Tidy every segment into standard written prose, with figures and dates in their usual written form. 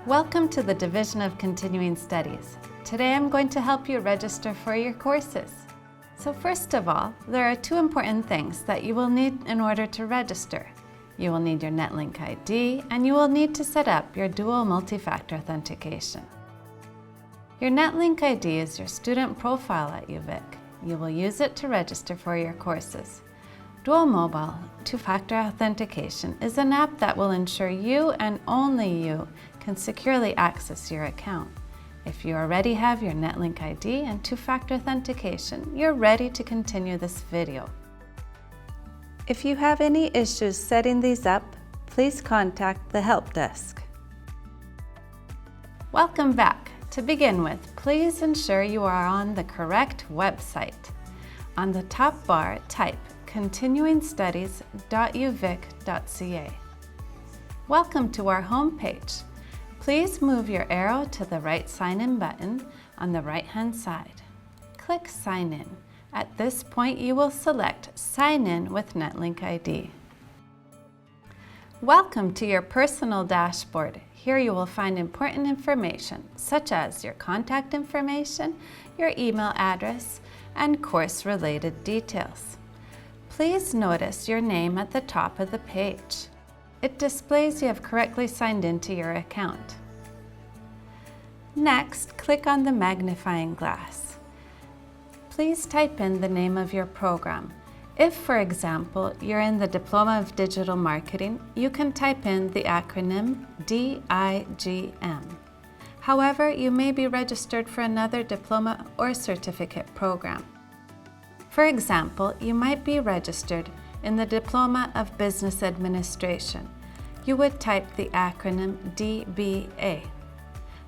Welcome to the Division of Continuing Studies. Today I'm going to help you register for your courses. So first of all, there are two important things that you will need in order to register. You will need your NetLink ID and you will need to set up your dual multi-factor authentication. Your NetLink ID is your student profile at UVic. You will use it to register for your courses. Dual Mobile two-factor authentication is an app that will ensure you and only you can securely access your account. If you already have your NetLink ID and two-factor authentication, you're ready to continue this video. If you have any issues setting these up, please contact the help desk. Welcome back. To begin with, please ensure you are on the correct website. On the top bar, type continuingstudies.uvic.ca. Welcome to our home page. Please move your arrow to the right sign-in button on the right-hand side. Click Sign In. At this point, you will select Sign In with NetLink ID. Welcome to your personal dashboard. Here you will find important information such as your contact information, your email address, and course-related details. Please notice your name at the top of the page. It displays you have correctly signed into your account. Next, click on the magnifying glass. Please type in the name of your program. If, for example, you're in the Diploma of Digital Marketing, you can type in the acronym DIGM. However, you may be registered for another diploma or certificate program. For example, you might be registered in the Diploma of Business Administration. You would type the acronym DBA.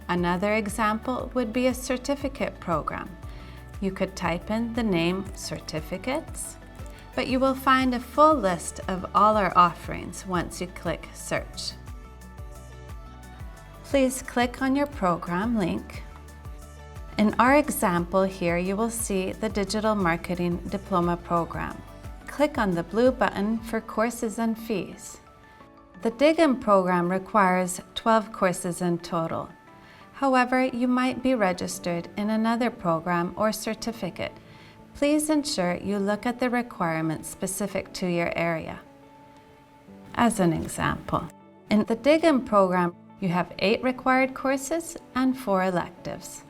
Another example would be a certificate program. You could type in the name Certificates, but you will find a full list of all our offerings once you click Search. Please click on your program link. In our example here, you will see the Digital Marketing Diploma Program. Click on the blue button for courses and fees. The DIGM program requires 12 courses in total. However, you might be registered in another program or certificate. Please ensure you look at the requirements specific to your area. As an example, in the DIGM program, you have 8 required courses and 4 electives.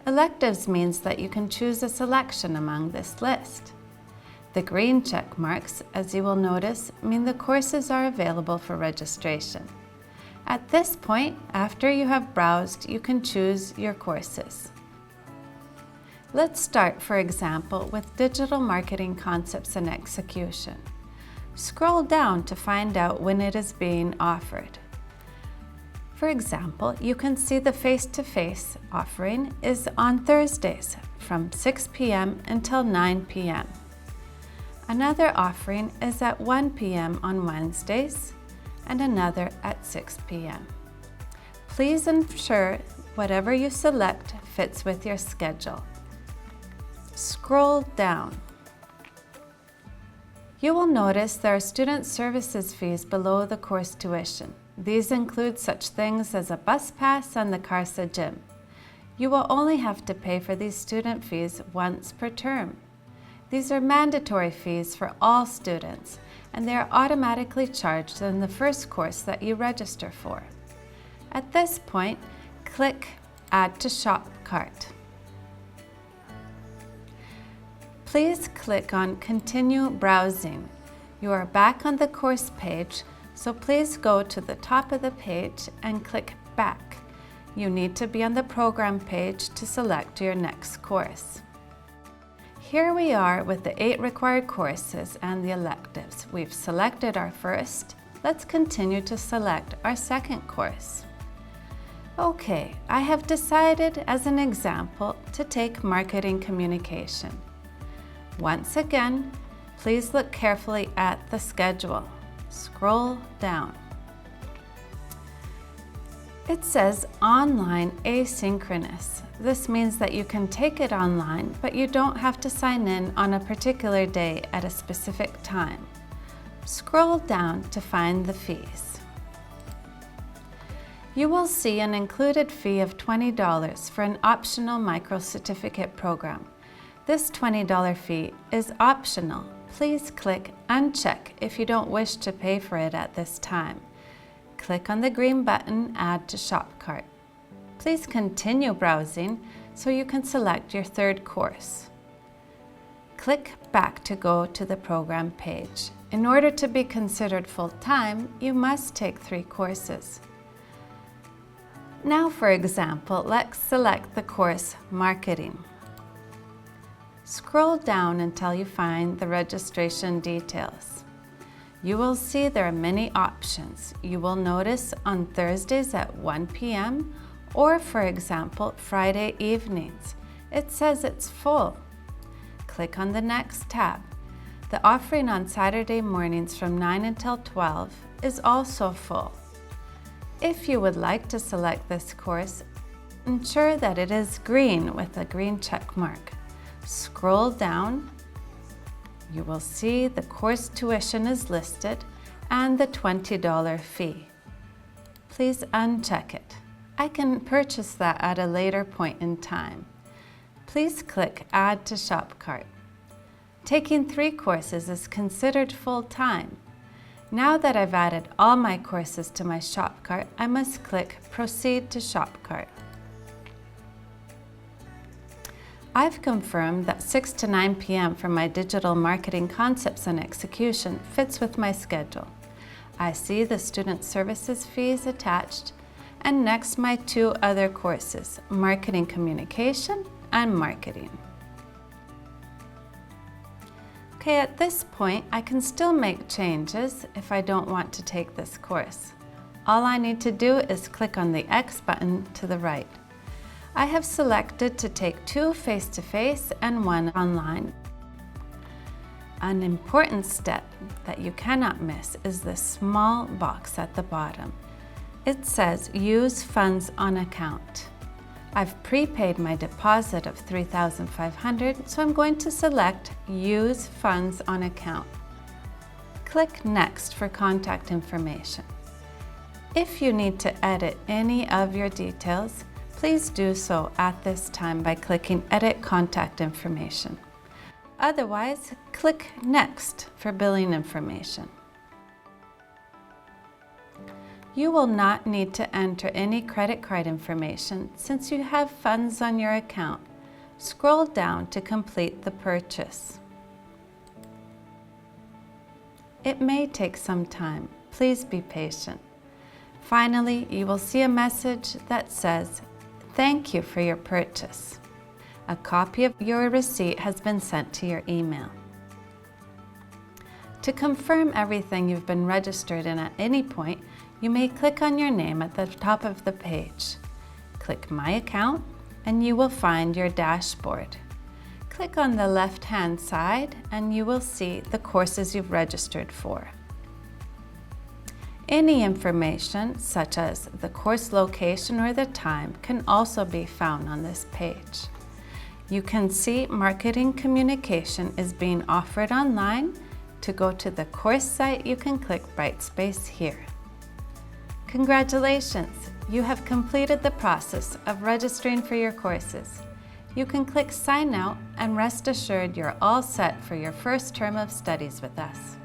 Electives means that you can choose a selection among this list. The green check marks, as you will notice, mean the courses are available for registration. At this point, after you have browsed, you can choose your courses. Let's start, for example, with Digital Marketing Concepts and Execution. Scroll down to find out when it is being offered. For example, you can see the face-to-face offering is on Thursdays from 6 p.m. until 9 p.m. Another offering is at 1 p.m. on Wednesdays and another at 6 p.m. Please ensure whatever you select fits with your schedule. Scroll down. You will notice there are student services fees below the course tuition. These include such things as a bus pass and the CARSA gym. You will only have to pay for these student fees once per term. These are mandatory fees for all students, and they are automatically charged in the first course that you register for. At this point, click Add to Shop Cart. Please click on Continue Browsing. You are back on the course page, so please go to the top of the page and click Back. You need to be on the program page to select your next course. Here we are with the 8 required courses and the electives. We've selected our first. Let's continue to select our second course. Okay, I have decided as an example to take Marketing Communication. Once again, please look carefully at the schedule. Scroll down. It says online asynchronous. This means that you can take it online, but you don't have to sign in on a particular day at a specific time. Scroll down to find the fees. You will see an included fee of $20 for an optional micro-certificate program. This $20 fee is optional. Please click Uncheck if you don't wish to pay for it at this time. Click on the green button Add to Shop Cart. Please continue browsing so you can select your third course. Click back to go to the program page. In order to be considered full-time, you must take 3 courses. Now, for example, let's select the course Marketing. Scroll down until you find the registration details. You will see there are many options. You will notice on Thursdays at 1 p.m. or, for example, Friday evenings. It says it's full. Click on the next tab. The offering on Saturday mornings from 9 until 12 is also full. If you would like to select this course, ensure that it is green with a green check mark. Scroll down. You will see the course tuition is listed and the $20 fee. Please uncheck it. I can purchase that at a later point in time. Please click Add to Shop Cart. Taking 3 courses is considered full-time. Now that I've added all my courses to my shop cart, I must click Proceed to Shop Cart. I've confirmed that 6 to 9 p.m. for my digital marketing concepts and execution fits with my schedule. I see the student services fees attached, and next my 2 other courses, Marketing Communication and Marketing. Okay, at this point, I can still make changes if I don't want to take this course. All I need to do is click on the X button to the right. I have selected to take 2 face-to-face and 1 online. An important step that you cannot miss is the small box at the bottom. It says Use Funds on Account. I've prepaid my deposit of $3,500, so I'm going to select Use Funds on Account. Click Next for contact information. If you need to edit any of your details, please do so at this time by clicking Edit Contact Information. Otherwise, click Next for billing information. You will not need to enter any credit card information since you have funds on your account. Scroll down to complete the purchase. It may take some time. Please be patient. Finally, you will see a message that says, "Thank you for your purchase." A copy of your receipt has been sent to your email. To confirm everything you've been registered in at any point, you may click on your name at the top of the page. Click My Account and you will find your dashboard. Click on the left-hand side and you will see the courses you've registered for. Any information, such as the course location or the time, can also be found on this page. You can see Marketing Communication is being offered online. To go to the course site, you can click Brightspace here. Congratulations! You have completed the process of registering for your courses. You can click Sign Out and rest assured you're all set for your first term of studies with us.